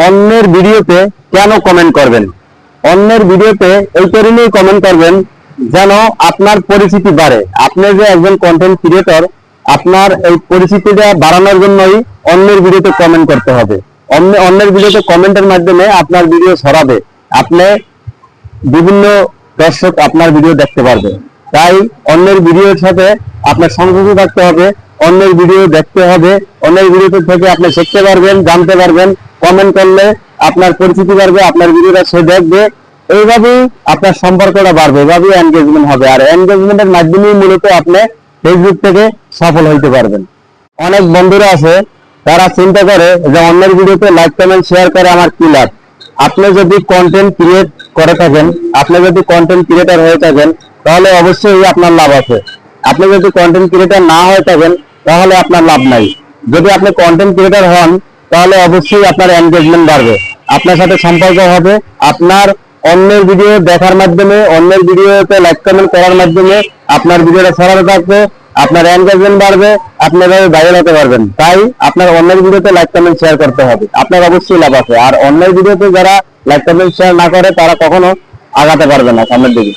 অন্যের ভিডিওতে কেন কমেন্ট করবেন? অন্যের ভিডিওতে এই কারণেই কমেন্ট করবেন যেন আপনার পরিচিতি বাড়ে। আপনি যে একজন কন্টেন্ট ক্রিয়েটর, আপনার এই পরিচিতিটা বাড়ানোর জন্যই অন্যের ভিডিওতে কমেন্ট করতে হবে। অন্যের ভিডিওতে কমেন্টের মাধ্যমে আপনার ভিডিও ছড়াবে, আপনি বিভিন্ন দর্শক আপনার ভিডিও দেখতে পারবে। তাই অন্যের ভিডিওর সাথে আপনার সংযুক্ত থাকতে হবে, অন্যের ভিডিও দেখতে হবে, অন্যের ভিডিও থেকে আপনি শিখতে পারবেন, জানতে পারবেন। কমেন্ট করলে আপনার পরিচিতি বাড়বে, আপনার ভিডিওটা সে দেখবে, এইভাবেই আপনার সম্পর্কটা বাড়বে, এভাবেই এনগেজমেন্ট হবে। আর এনগেজমেন্টের মাধ্যমেই মূলত আপনি ফেসবুক থেকে সফল হইতে পারবেন। অনেক বন্ধুরা আছে, তারা চিন্তা করে যে অন্যের ভিডিওতে লাইক কমেন্ট শেয়ার করে আমার কি লাভ। আপনি যদি কন্টেন্ট ক্রিয়েট করে থাকেন, আপনি যদি কন্টেন্ট ক্রিয়েটর হয়ে থাকেন, তাহলে অবশ্যই আপনার লাভ আছে। আপনি যদি কন্টেন্ট ক্রিয়েটর না হয়ে থাকেন, তাহলে আপনার লাভ নাই। যদি আপনি কন্টেন্ট ক্রিয়েটর হন, তাহলে অবশ্যই আপনার এনগেজমেন্ট বাড়বে, আপনার সাথে সম্পর্ক হবে। আপনার অন্যের ভিডিও দেখার মাধ্যমে, অন্যের ভিডিওতে লাইক কমেন্ট করার মাধ্যমে আপনার ভিডিওটা ছড়াতে থাকবে, আপনার এনগেজমেন্ট বাড়বে, আপনি এভাবে ভাইরাল হতে পারবেন। তাই আপনার অন্যের ভিডিওতে লাইক কমেন্ট শেয়ার করতে হবে, আপনার অবশ্যই লাভ আছে। আর অন্যের ভিডিওতে যারা লাইক কমেন্ট শেয়ার না করে, তারা কখনো আগাতে পারবে না সামনের দিকে।